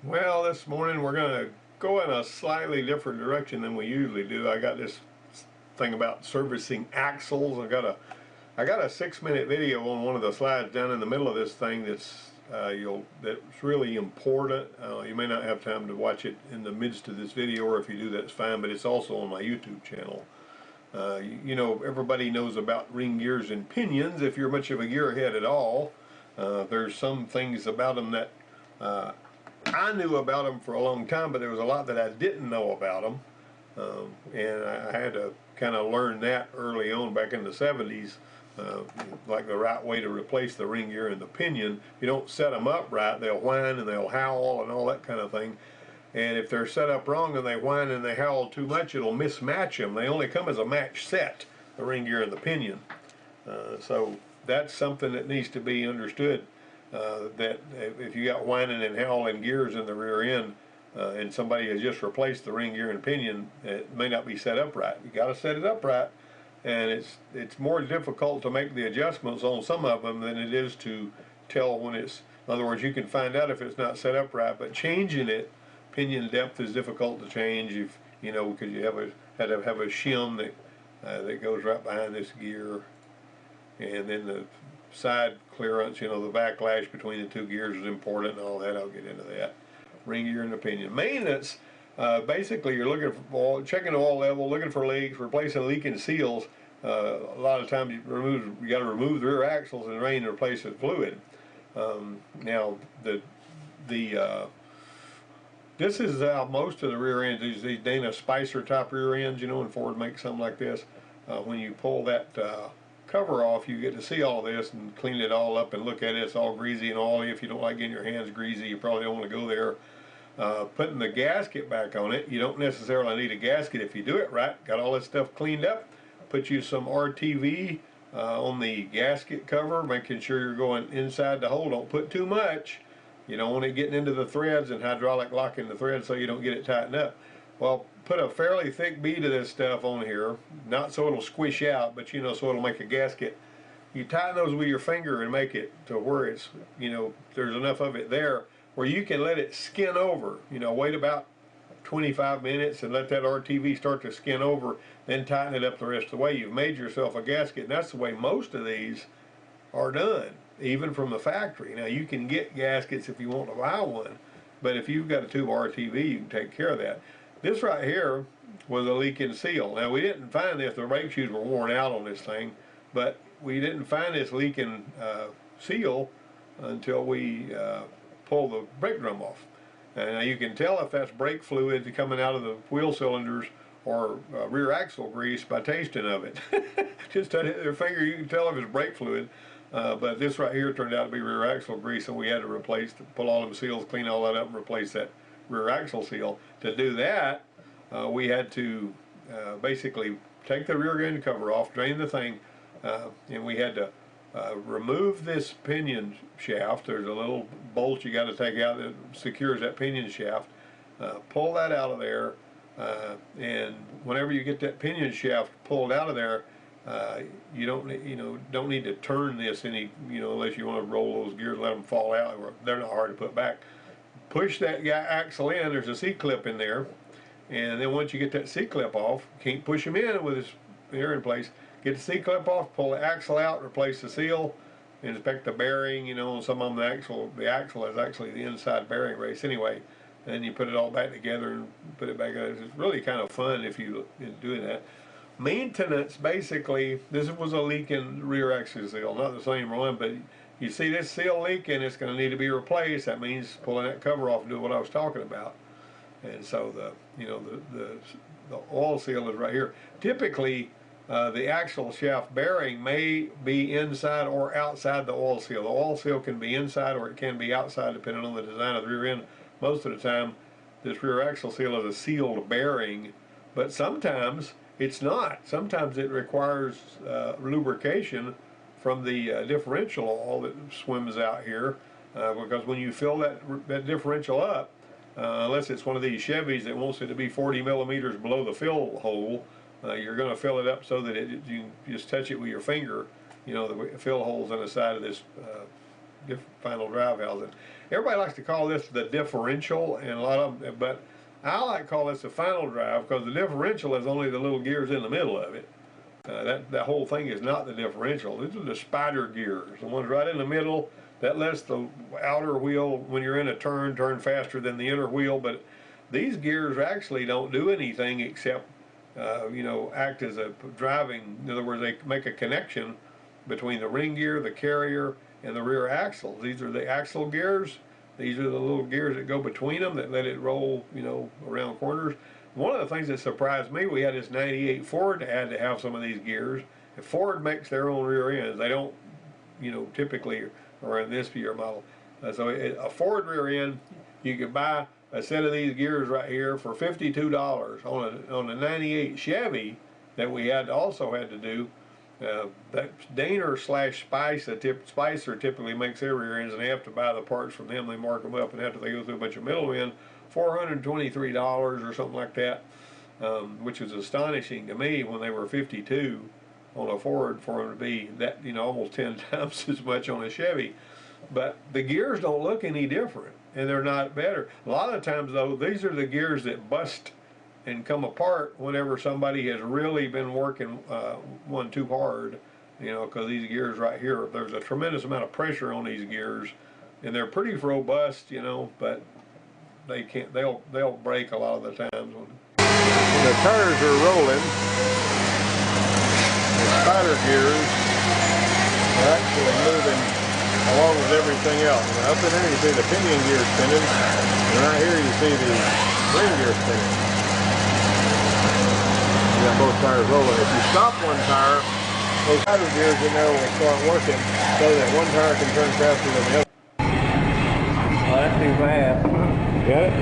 Well, this morning we're going to go in a slightly different direction than we usually do. I got this thing about servicing axles. I got a 6-minute video on one of the slides down in the middle of this thing that's really important. You may not have time to watch it in the midst of this video, or if you do, that's fine. But it's also on my YouTube channel. You know, everybody knows about ring gears and pinions. If you're much of a gearhead at all, there's some things about them that I knew about them for a long time, but there was a lot that I didn't know about them, and I had to kind of learn that early on back in the 70s, like the right way to replace the ring gear and the pinion. If you don't set them up right, they'll whine and they'll howl and all that kind of thing. And if they're set up wrong and they whine and they howl too much, it'll mismatch them. They only come as a match set, the ring gear and the pinion. So that's something that needs to be understood. That if you got whining and howling gears in the rear end, and somebody has just replaced the ring gear and pinion, it may not be set up right. You got to set it up right, and it's more difficult to make the adjustments on some of them than it is to tell when it's. In other words, you can find out if it's not set up right, but changing it, pinion depth is difficult to change. If you know, because you had to have a shim that goes right behind this gear, and then the side clearance, you know, the backlash between the two gears is important and all that. I'll get into that. Ring gear and the pinion. Maintenance, basically you're looking for oil, checking the oil level, looking for leaks, replacing leaking seals. A lot of times you got to remove the rear axles and drain and replace the fluid. Now this is how most of the rear ends, these Dana Spicer type rear ends, you know, and Ford makes something like this. When you pull that cover off, you get to see all this and clean it all up and look at it. It's all greasy and oily. If you don't like getting your hands greasy, you probably don't want to go there. Putting the gasket back on it, you don't necessarily need a gasket if you do it right. Got all this stuff cleaned up. Put you some RTV on the gasket cover, making sure you're going inside the hole. Don't put too much. You don't want it getting into the threads and hydraulic locking the threads so you don't get it tightened up. Well, put a fairly thick bead of this stuff on here, not so it'll squish out, but you know, so it'll make a gasket. You tighten those with your finger and make it to where it's, you know, there's enough of it there where you can let it skin over. You know, wait about 25 minutes and let that RTV start to skin over, then tighten it up the rest of the way. You've made yourself a gasket, and that's the way most of these are done, even from the factory. Now, you can get gaskets if you want to buy one, but if you've got a tube RTV, you can take care of that. This right here was a leaking seal. Now, we didn't find this. The brake shoes were worn out on this thing, but we didn't find this leaking seal until we pulled the brake drum off. And you can tell if that's brake fluid coming out of the wheel cylinders or rear axle grease by tasting of it. Just touch it with your finger, you can tell if it's brake fluid. But this right here turned out to be rear axle grease, and we had to pull all them seals, clean all that up, and replace that rear axle seal. To do that, we had to basically take the rear end cover off, drain the thing, and we had to remove this pinion shaft. There's a little bolt you got to take out that secures that pinion shaft. Pull that out of there, and whenever you get that pinion shaft pulled out of there, you don't need to turn this any, unless you want to roll those gears, let them fall out. They're not hard to put back. Push that axle in. There's a C-clip in there, and then once you get that C-clip off, you can't push them in with this here in place. Get the C-clip off, pull the axle out, replace the seal, inspect the bearing. Some of them the axle is actually the inside bearing race anyway. And then you put it all back together and put it back. It's really kind of fun if you're doing that. Maintenance, basically, this was a leaking rear axle seal, not the same one, but you see this seal leaking, it's going to need to be replaced. That means pulling that cover off and doing what I was talking about. And so the oil seal is right here. Typically, the axle shaft bearing may be inside or outside the oil seal. The oil seal can be inside or it can be outside depending on the design of the rear end. Most of the time, this rear axle seal is a sealed bearing, but sometimes it's not. Sometimes it requires lubrication from the differential oil that swims out here, because when you fill that differential up, unless it's one of these Chevys that wants it to be 40 millimeters below the fill hole, you're going to fill it up so that you just touch it with your finger. The fill holes on the side of this final drive housing. Everybody likes to call this the differential, and a lot of them, but I like to call this the final drive because the differential is only the little gears in the middle of it. That whole thing is not the differential. These are the spider gears, the ones right in the middle that lets the outer wheel, when you're in a turn faster than the inner wheel. But these gears actually don't do anything except, act as a driving. In other words, they make a connection between the ring gear, the carrier, and the rear axle. These are the axle gears. These are the little gears that go between them that let it roll, around corners. One of the things that surprised me, we had this 98 Ford that had to have some of these gears. If Ford makes their own rear ends, they don't, typically around this year model. So a Ford rear end, you could buy a set of these gears right here for $52 on a 98 Chevy that we also had to do. That Daner / Spicer typically makes their rear ends, and they have to buy the parts from them. They mark them up, and after they go through a bunch of middlemen, $423 or something like that, which was astonishing to me when they were 52 on a Ford for them to be that, almost 10 times as much on a Chevy. But the gears don't look any different, and they're not better. A lot of times, though, these are the gears that bust and come apart whenever somebody has really been working one too hard, because these gears right here, there's a tremendous amount of pressure on these gears, and they're pretty robust, but they'll break a lot of the times when the tires are rolling. The spider gears are actually moving along with everything else. And up in there you see the pinion gear spinning, and right here you see the ring gear spinning. You got both tires rolling. If you stop one tire, those spider gears in there will start working so that one tire can turn faster than the other. Oh, that's too fast. Got it?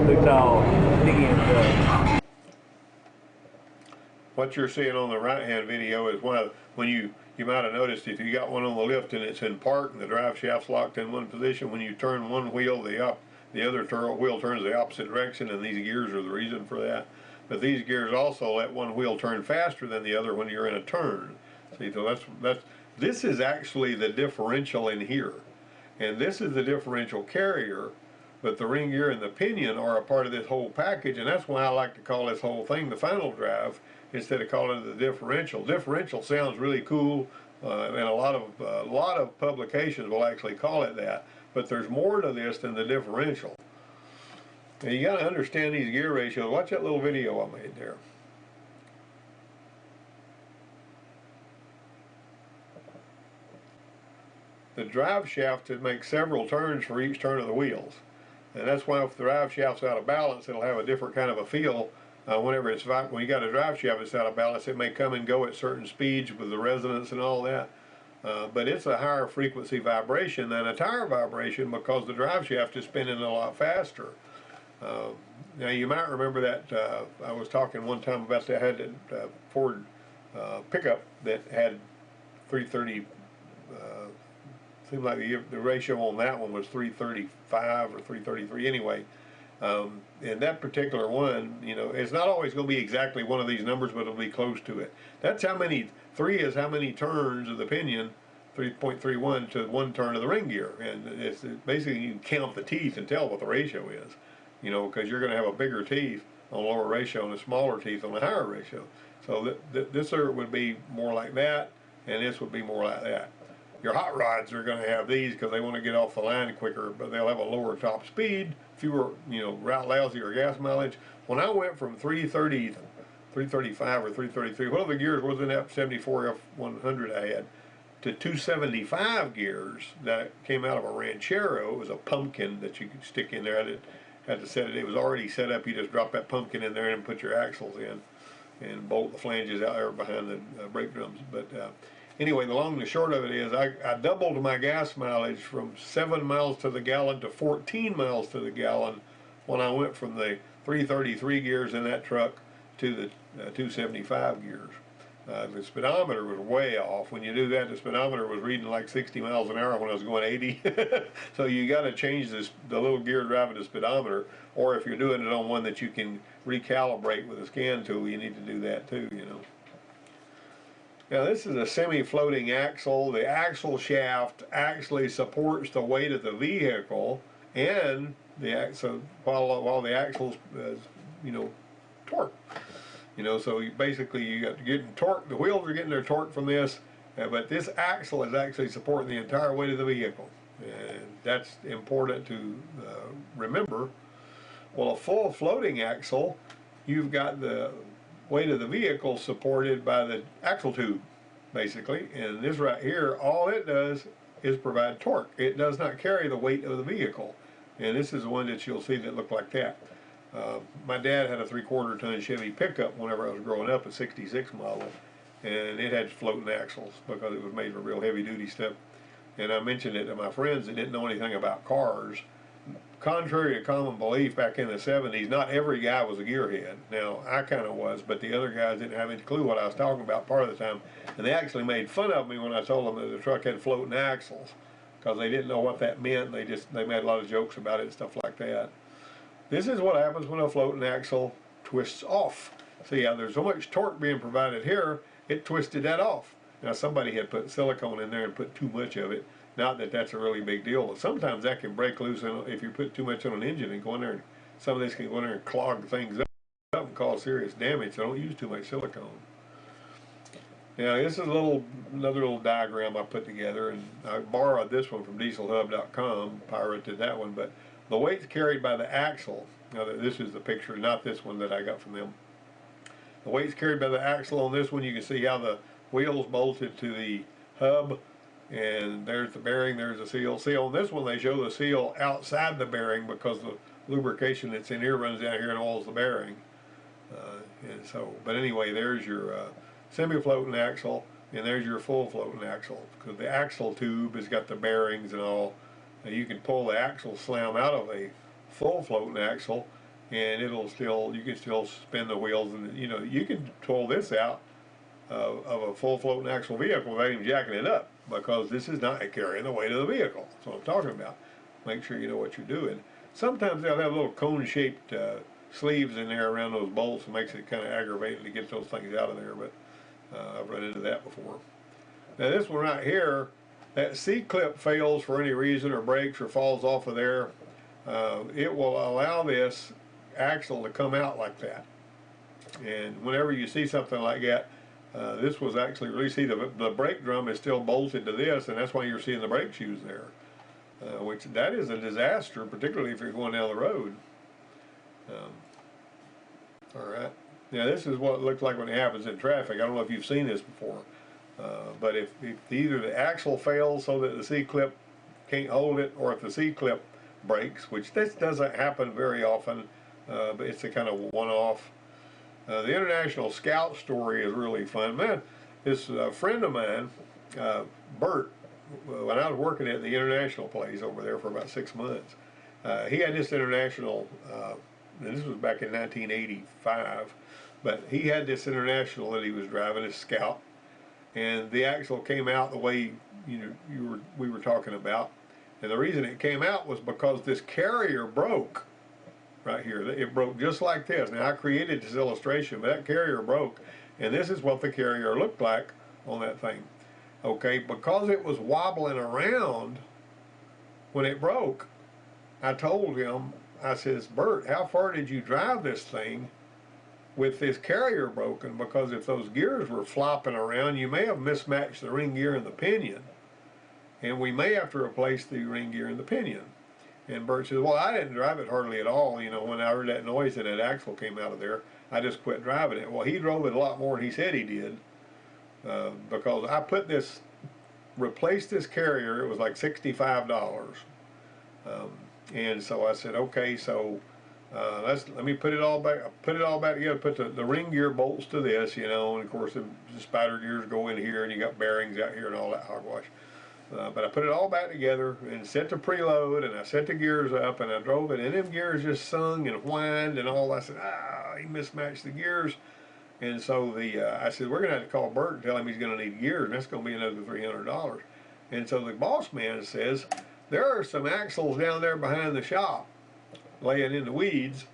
Looks all sticky and stuff. What you're seeing on the right-hand video is when you might have noticed if you got one on the lift and it's in park and the drive shaft's locked in one position, when you turn one wheel, the other wheel turns the opposite direction, and these gears are the reason for that. But these gears also let one wheel turn faster than the other when you're in a turn. See, so this is actually the differential in here, and this is the differential carrier. But the ring gear and the pinion are a part of this whole package, and that's why I like to call this whole thing the final drive instead of calling it the differential. Differential sounds really cool, and a lot of publications will actually call it that. But there's more to this than the differential. Now you got to understand these gear ratios. Watch that little video I made there. The drive shaft makes several turns for each turn of the wheels. And that's why if the drive shaft's out of balance, it'll have a different kind of a feel. When you got a drive shaft that's out of balance, it may come and go at certain speeds with the resonance and all that. But it's a higher frequency vibration than a tire vibration because the drive shaft is spinning a lot faster. Now you might remember that I was talking one time about that I had a Ford pickup that had 330. Seemed like the ratio on that one was 335 or 333 anyway. And that particular one, it's not always going to be exactly one of these numbers, but it'll be close to it. That's how many, 3 is how many turns of the pinion, 3.31 to 1 turn of the ring gear. And it's basically you can count the teeth and tell what the ratio is, because you're going to have a bigger teeth on a lower ratio and a smaller teeth on a higher ratio. So this would be more like that, and this would be more like that. Your hot rods are going to have these because they want to get off the line quicker, but they'll have a lower top speed, fewer, lousier gas mileage. When I went from 330, 335 or 333, what other gears was in that 74 F100 I had, to 275 gears that came out of a Ranchero. It was a pumpkin that you could stick in there. I had to set it. It was already set up. You just drop that pumpkin in there and put your axles in and bolt the flanges out there behind the brake drums. But anyway, the long and the short of it is I doubled my gas mileage from 7 miles to the gallon to 14 miles to the gallon when I went from the 333 gears in that truck to the 275 gears. The speedometer was way off. When you do that, the speedometer was reading like 60 miles an hour when I was going 80. So you got to change the little gear driving the speedometer, or if you're doing it on one that you can recalibrate with a scan tool, you need to do that too, Now this is a semi-floating axle. The axle shaft actually supports the weight of the vehicle, and so while the axle's you know, torque. You know, so basically you got getting torque. The wheels are getting their torque from this, but this axle is actually supporting the entire weight of the vehicle, and that's important to remember. Well, a full floating axle, you've got the weight of the vehicle supported by the axle tube, basically, and this right here, all it does is provide torque. It does not carry the weight of the vehicle, and this is the one that you'll see that look like that. My dad had a 3/4 ton Chevy pickup whenever I was growing up, a 66 model, and it had floating axles because it was made for real heavy duty stuff. And I mentioned it to my friends that didn't know anything about cars. Contrary to common belief, back in the 70s, not every guy was a gearhead. Now, I kind of was, but the other guys didn't have any clue what I was talking about part of the time. And they actually made fun of me when I told them that the truck had floating axles, because they didn't know what that meant. They made a lot of jokes about it and stuff like that. This is what happens when a floating axle twists off. See how there's so much torque being provided here, it twisted that off. Now somebody had put silicone in there and put too much of it. Not that that's a really big deal, but sometimes that can break loose if you put too much on an engine and go in there, and some of this can go in there and clog things up and cause serious damage, so don't use too much silicone. Now this is another little diagram I put together, and I borrowed this one from dieselhub.com, pirated that one, but the weight's carried by the axle. Now this is the picture, not this one that I got from them. The weight's carried by the axle on this one. You can see how the wheel's bolted to the hub, and there's the bearing, there's the seal. See, on this one they show the seal outside the bearing because the lubrication that's in here runs down here and oils the bearing. And so, but anyway, there's your semi-floating axle, and there's your full floating axle, because the axle tube has got the bearings and all. Now you can pull the axle slam out of a full floating axle, and you can still spin the wheels, and you know, you can pull this out of a full floating axle vehicle without even jacking it up, because this is not carrying the weight of the vehicle. That's what I'm talking about. Make sure you know what you're doing. Sometimes they'll have little cone-shaped sleeves in there around those bolts, and makes it kind of aggravating to get those things out of there, but I've run into that before. Now this one right here, that C-clip fails for any reason, or breaks or falls off of there, it will allow this axle to come out like that. And whenever you see something like that, this was actually released. See, the brake drum is still bolted to this, and that's why you're seeing the brake shoes there, which that is a disaster, particularly if you're going down the road. All right. Now this is what it looks like when it happens in traffic. I don't know if you've seen this before, but if either the axle fails so that the C-clip can't hold it, or if the C-clip breaks, which this doesn't happen very often, but it's a kind of one-off. The International Scout story is really fun. Man, this friend of mine, Bert, when I was working at the International place over there for about 6 months, he had this International, and this was back in 1985, but he had this International that he was driving, his Scout, and the axle came out the way we were talking about, and the reason it came out was because this carrier broke. Right here, it broke just like this. Now I created this illustration, but that carrier broke, and this is what the carrier looked like on that thing. Okay, because it was wobbling around when it broke, I told him, I says, Bert, how far did you drive this thing with this carrier broken? Because if those gears were flopping around, you may have mismatched the ring gear and the pinion, and we may have to replace the ring gear and the pinion. And Bert says, well, I didn't drive it hardly at all. You know, when I heard that noise and that axle came out of there, I just quit driving it. Well, he drove it a lot more than he said he did, because I replaced this carrier. It was like $65. And so I said, okay, so let me put it all back together, put the ring gear bolts to this, you know, and of course the spider gears go in here, and you got bearings out here and all that hogwash. But I put it all back together and set the preload, and I set the gears up, and I drove it, and them gears just sung and whined and all. I said, he mismatched the gears. And so I said, we're going to have to call Bert and tell him he's going to need gears, and that's going to be another $300. And so the boss man says, there are some axles down there behind the shop laying in the weeds,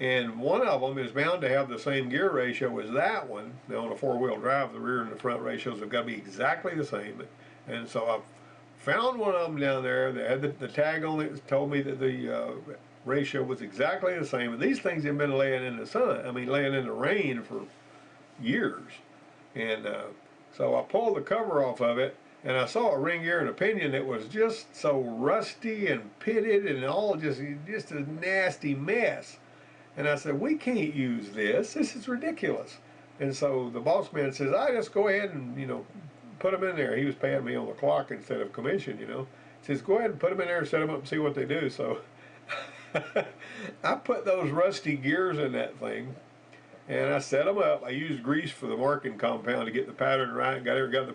And one of them is bound to have the same gear ratio as that one. Now on a four-wheel drive, the rear and the front ratios have got to be exactly the same. And so I found one of them down there that had the tag on it that told me that the ratio was exactly the same. And these things have been laying in the sun, I mean laying in the rain for years. And so I pulled the cover off of it, and I saw a ring gear and a pinion that was just so rusty and pitted and all just a nasty mess. And I said, we can't use this. This is ridiculous. And so the boss man says, I just go ahead and, put them in there. He was paying me on the clock instead of commission, He says, go ahead and put them in there and set them up and see what they do. So I put those rusty gears in that thing, and I set them up. I used grease for the marking compound to get the pattern right. Got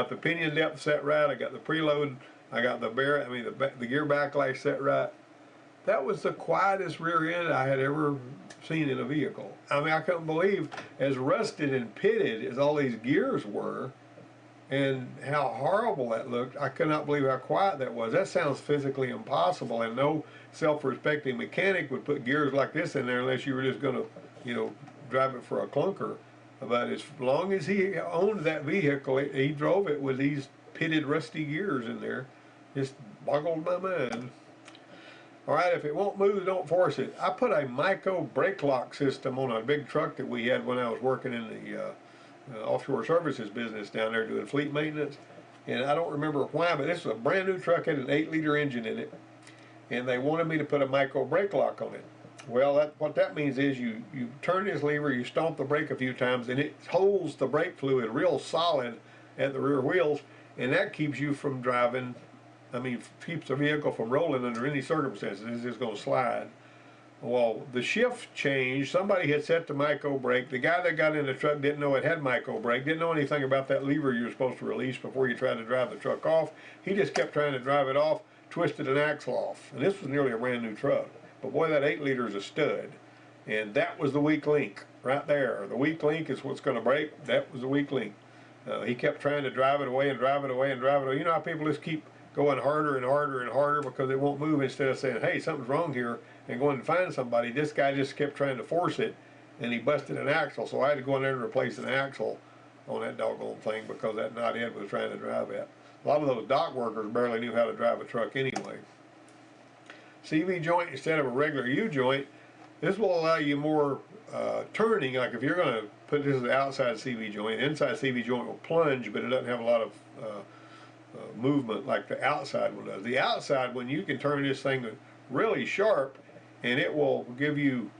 the pinion depth set right. I got the preload. I got the gear backlash set right. That was the quietest rear end I had ever seen in a vehicle. I mean, I couldn't believe as rusted and pitted as all these gears were, and how horrible that looked. I could not believe how quiet that was. That sounds physically impossible, and no self-respecting mechanic would put gears like this in there unless you were just going to, drive it for a clunker. But as long as he owned that vehicle, he drove it with these pitted, rusty gears in there. Just boggled my mind. All right, if it won't move, don't force it. I put a Myco brake lock system on a big truck that we had when I was working in the offshore services business down there doing fleet maintenance. And I don't remember why, but this was a brand new truck, had an 8-liter engine in it. And they wanted me to put a Myco brake lock on it. Well, what that means is you turn this lever, you stomp the brake a few times, and it holds the brake fluid real solid at the rear wheels, and that keeps you from driving. I mean, keeps the vehicle from rolling under any circumstances. It's just going to slide. Well, the shift changed. Somebody had set the Myco brake. The guy that got in the truck didn't know it had Myco brake, didn't know anything about that lever you're supposed to release before you try to drive the truck off. He just kept trying to drive it off, twisted an axle off. And this was nearly a brand new truck. But boy, that 8-liter is a stud. And that was the weak link right there. The weak link is what's going to break. That was the weak link. He kept trying to drive it away and drive it away and drive it away. You know how people just keep going harder and harder and harder because it won't move, instead of saying, hey, something's wrong here, and going and find somebody. This guy just kept trying to force it, and he busted an axle. So I had to go in there and replace an axle on that doggone thing because that knothead was trying to drive it. A lot of those dock workers barely knew how to drive a truck anyway. CV joint instead of a regular U joint. This will allow you more turning. Like if you're going to put this as the outside CV joint, inside CV joint will plunge, but it doesn't have a lot of movement like the outside one does. The outside one, you can turn this thing really sharp, and it will give you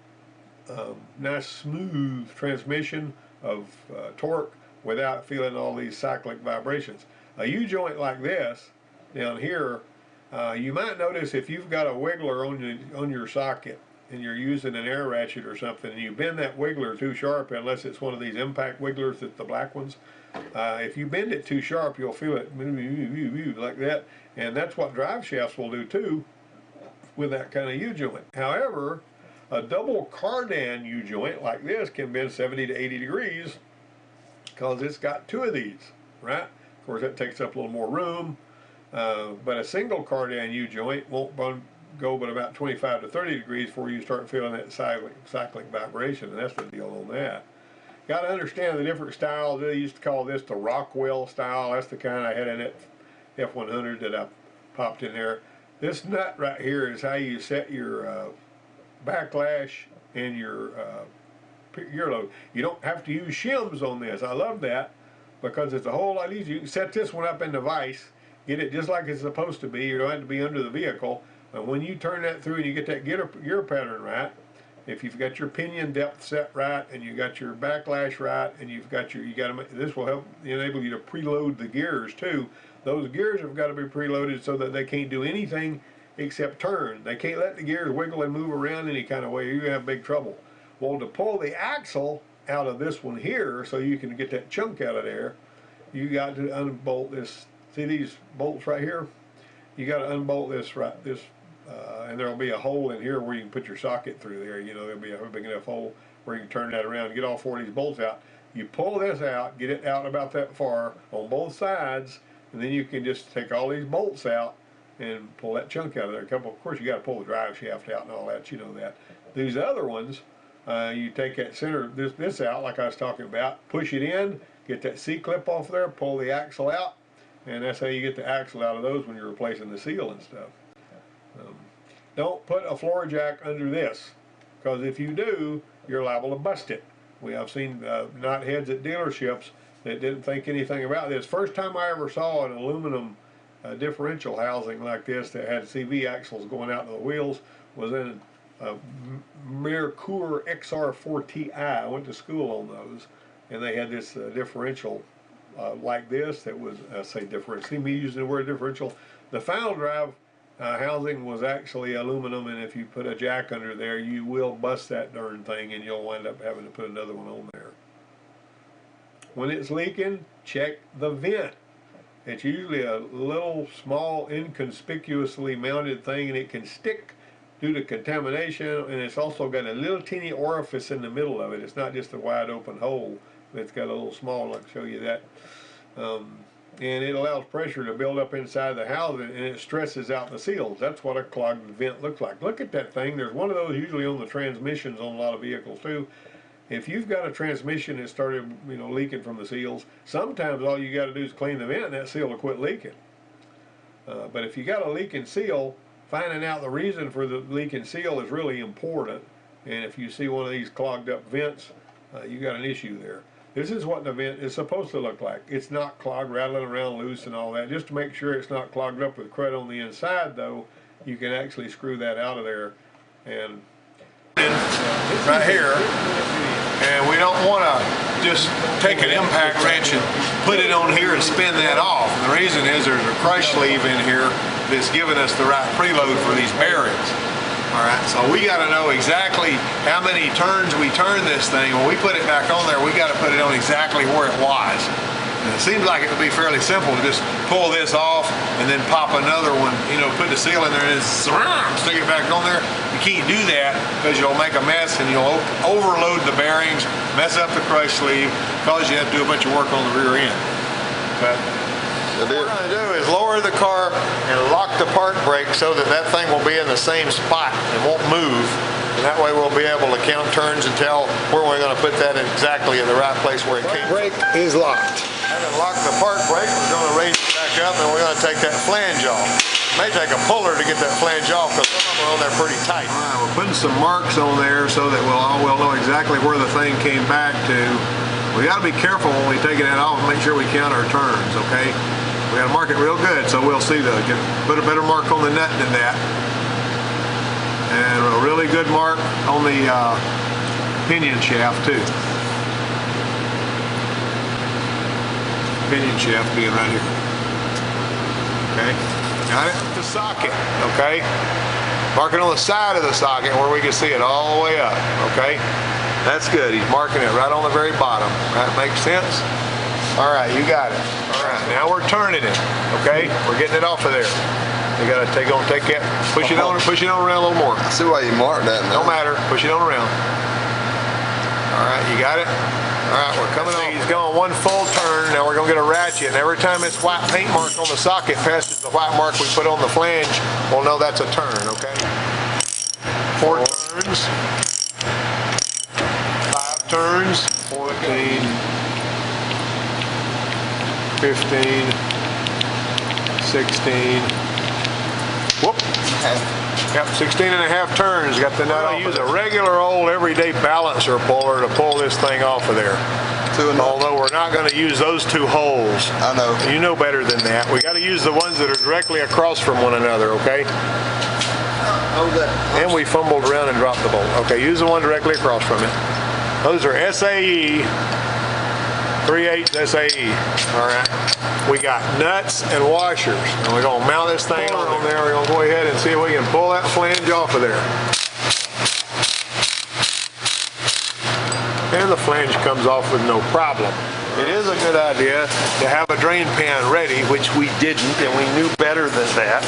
nice smooth transmission of torque without feeling all these cyclic vibrations. A U joint like this down here, you might notice if you've got a wiggler on your socket and you're using an air ratchet or something, and you bend that wiggler too sharp, unless it's one of these impact wigglers, that the black ones, if you bend it too sharp, you'll feel it like that, and that's what drive shafts will do too with that kind of U joint. However, a double cardan U joint like this can bend 70 to 80 degrees because it's got two of these, right? Of course, that takes up a little more room, but a single cardan U joint won't go but about 25 to 30 degrees before you start feeling that cyclic vibration, and that's the deal on that. Got to understand the different styles. They used to call this the Rockwell style. That's the kind I had in that F100 that I popped in there. This nut right here is how you set your backlash and your gear load. You don't have to use shims on this. I love that because it's a whole lot easier. You can set this one up in the vise, get it just like it's supposed to be. You don't have to be under the vehicle. But when you turn that through and you get that gear pattern right, if you've got your pinion depth set right and you got your backlash right and this will help enable you to preload the gears too. Those gears have got to be preloaded so that they can't do anything except turn. They can't let the gears wiggle and move around any kind of way, or you're going to have big trouble. Well, to pull the axle out of this one here so you can get that chunk out of there, you got to unbolt this. See these bolts right here? You got to unbolt this and there'll be a hole in here where you can put your socket through there. There'll be a big enough hole where you can turn that around and get all four of these bolts out. You pull this out, get it out about that far on both sides, and then you can just take all these bolts out and pull that chunk out of there. Of course, you got to pull the drive shaft out and all that. You know that. These other ones, you take that center, this out like I was talking about, push it in, get that C-clip off there, pull the axle out, and that's how you get the axle out of those when you're replacing the seal and stuff. Don't put a floor jack under this, because if you do, you're liable to bust it. I've seen knotheads at dealerships that didn't think anything about this. First time I ever saw an aluminum differential housing like this that had CV axles going out to the wheels was in a Merkur XR4Ti. I went to school on those, and they had this differential like this that was, I say differential, see me using the word differential. The final drive housing was actually aluminum, and if you put a jack under there, you will bust that darn thing, and you'll wind up having to put another one on there. When it's leaking, check the vent. It's usually a little small inconspicuously mounted thing, and it can stick due to contamination, and it's also got a little teeny orifice in the middle of it. It's not just a wide open hole. It's got a little small, I'll show you that. And it allows pressure to build up inside the housing, and it stresses out the seals. That's what a clogged vent looks like. Look at that thing. There's one of those usually on the transmissions on a lot of vehicles too. If you've got a transmission that started, leaking from the seals, sometimes all you got to do is clean the vent, and that seal will quit leaking. But if you got a leaking seal, finding out the reason for the leaking seal is really important. And if you see one of these clogged up vents, you got an issue there. This is what the vent is supposed to look like. It's not clogged, rattling around loose and all that. Just to make sure it's not clogged up with crud on the inside, though, you can actually screw that out of there. And right here, and we don't want to just take an impact wrench and put it on here and spin that off. And the reason is there's a crush sleeve in here that's giving us the right preload for these bearings. All right, so we got to know exactly how many turns we turn this thing. When we put it back on there, we got to put it on exactly where it was. And it seems like it would be fairly simple to just pull this off and then pop another one, put the seal in there and stick it back on there. You can't do that because you'll make a mess and you'll overload the bearings, mess up the crush sleeve, cause you have to do a bunch of work on the rear end. But what we're going to do is lower the car and lock the park brake so that that thing will be in the same spot and won't move. And that way we'll be able to count turns and tell where we're going to put that exactly in the right place where it came from. Brake is locked. Having locked the park brake, we're going to raise it back up and we're going to take that flange off. It may take a puller to get that flange off because some of them are on there pretty tight. All right, we're putting some marks on there so that we'll know exactly where the thing came back to. We got to be careful when we take that off and make sure we count our turns, okay? We got to mark it real good so we'll see put a better mark on the nut than that. And a really good mark on the pinion shaft too. Pinion shaft being right here. Okay, got it? The socket, okay? Mark it on the side of the socket where we can see it all the way up, okay? That's good. He's marking it right on the very bottom. That makes sense? All right, you got it. All right, now we're turning it, okay? We're getting it off of there. You gotta take that, push it on around a little more. I see why you marked that now. Don't matter, push it on around. All right, you got it? All right, we're coming on. He's going one full turn. Now we're gonna get a ratchet, and every time this white paint mark on the socket passes the white mark we put on the flange, we'll know that's a turn, okay? 4 turns. 5 turns. 14. 15, 16, whoop, yep, 16 and a half turns, got the nut off. Use a regular old everyday balancer puller to pull this thing off of there. Although we're not going to use those 2 holes. I know. You know better than that. We got to use the ones that are directly across from one another, okay? And we fumbled around and dropped the bolt. Okay, use the one directly across from it. Those are SAE. 3/8 SAE. All right. We got nuts and washers, and we're going to mount this thing on there. We're going to go ahead and see if we can pull that flange off of there. And the flange comes off with no problem. It is a good idea to have a drain pan ready, which we didn't, and we knew better than that.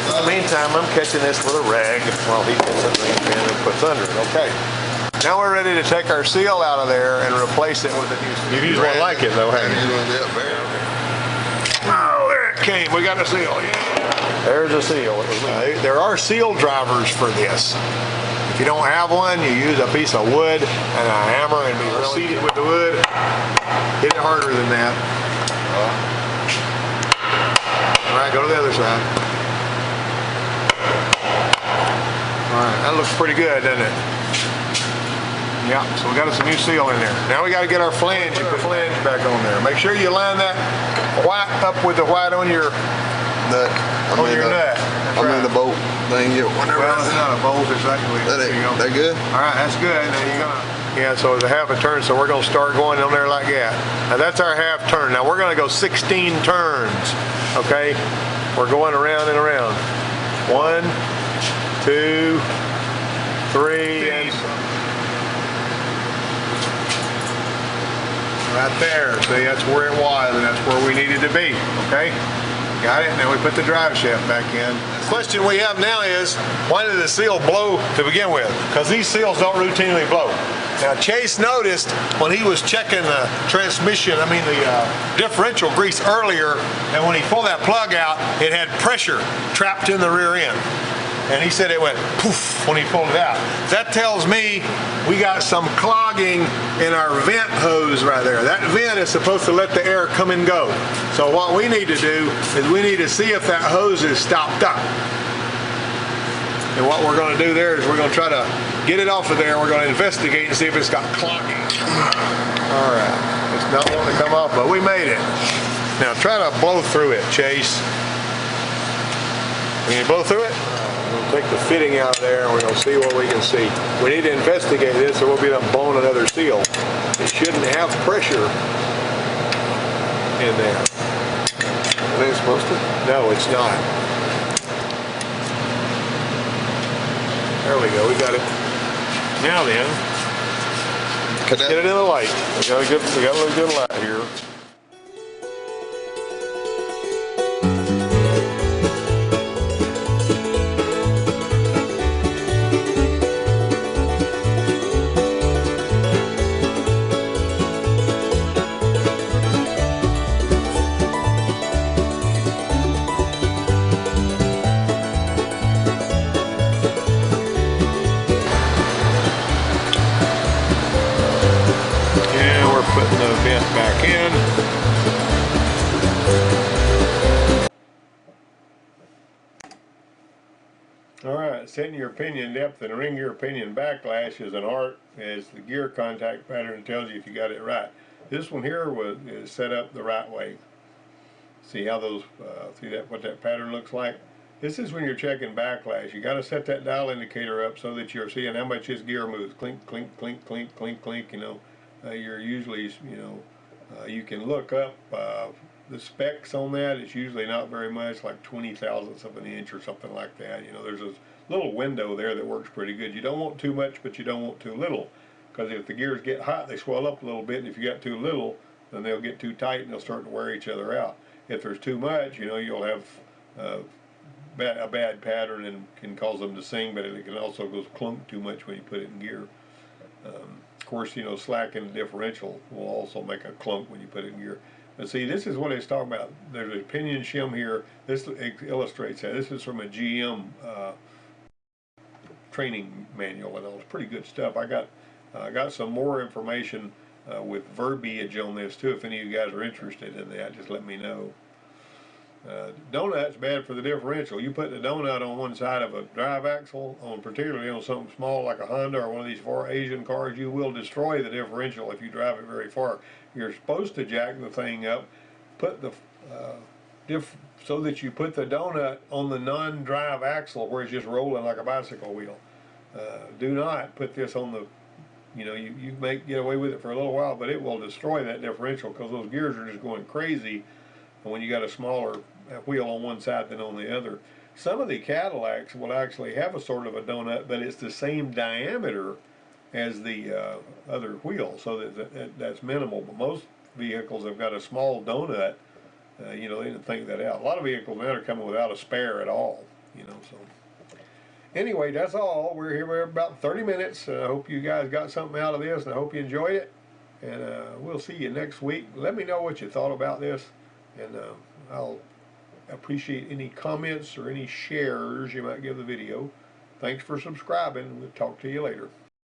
In the meantime, I'm catching this with a rag while he gets a drain pan and puts under it. Okay. Now we're ready to take our seal out of there and replace it with a new seal. You won't like it though, haven't you? Oh, there it came. We got a seal. Yeah. There's a seal. There are seal drivers for this. If If you don't have one, you use a piece of wood and a hammer and be really seat it with the wood. Hit it harder than that. All right, go to the other side. All right, that looks pretty good, doesn't it? Yeah, so we got us a new seal in there. Now we got to get our flange and put the flange back on there. Make sure you line that white up with the white on your nut. on your nut. I'm in the bolt thing. Well, it's not a bolt, it's actually. That good? All right, that's good. Now you're gonna. Yeah, so it's a half a turn, so we're gonna start going on there like that. Now that's our half turn. Now we're gonna go 16 turns. Okay, we're going around and around. 1, 2, 3, and. Right there, see, that's where it was, and that's where we needed to be, okay? Got it? Now we put the drive shaft back in. The question we have now is, why did the seal blow to begin with? Because these seals don't routinely blow. Now Chase noticed when he was checking the transmission, the differential grease earlier, and when he pulled that plug out, it had pressure trapped in the rear end. And he said it went poof when he pulled it out. That tells me we got some clogging in our vent hose right there. That vent is supposed to let the air come and go. So what we need to do is we need to see if that hose is stopped up. And what we're going to do there is we're going to try to get it off of there. We're going to investigate and see if it's got clogging. All right, it's not wanting to come off, but we made it. Now try to blow through it, Chase. Can you blow through it? We'll take the fitting out of there and we're going to see what we can see. We need to investigate this or we'll be blowing another seal. It shouldn't have pressure in there. It ain't supposed to? No, it's not. There we go, we got it. Now then, let's get it in the light. We got a little good light here. Putting the vent back in. Alright, setting your pinion depth and ring your pinion backlash is an art, as the gear contact pattern tells you if you got it right. This one here is set up the right way. See how those, what that pattern looks like? This is when you're checking backlash. You got to set that dial indicator up so that you're seeing how much this gear moves. Clink, clink, clink, clink, clink, clink, you know. You're usually, you can look up the specs on that. It's usually not very much, like 20 thousandths of an inch or something like that. You know, there's a little window there that works pretty good. You don't want too much, but you don't want too little, because if the gears get hot, they swell up a little bit, and if you got too little, then they'll get too tight and they'll start to wear each other out. If there's too much, you'll have a bad pattern and can cause them to sing, but it can also go clunk too much when you put it in gear. Of course, slack in the differential will also make a clunk when you put it in gear. But see, this is what it's talking about. There's a pinion shim here. This illustrates that. This is from a GM training manual, and all. It's pretty good stuff. I got some more information with verbiage on this too. If any of you guys are interested in that, just let me know. Donut's bad for the differential. You put the donut on one side of a drive axle, particularly on something small like a Honda or one of these far Asian cars, you will destroy the differential if you drive it very far. You're supposed to jack the thing up, put the so that you put the donut on the non-drive axle where it's just rolling like a bicycle wheel. Do not put this on the, you may get away with it for a little while, but it will destroy that differential because those gears are just going crazy when you got a smaller wheel on one side than on the other. Some of the Cadillacs will actually have a sort of a donut, but it's the same diameter as the other wheel, so that's minimal. But most vehicles have got a small donut. They didn't think that out. A lot of vehicles now are coming without a spare at all. So anyway, that's all. We're here for about 30 minutes. I hope you guys got something out of this, and I hope you enjoyed it. And we'll see you next week. Let me know what you thought about this, and I'll appreciate any comments or any shares you might give the video. Thanks for subscribing. We'll talk to you later.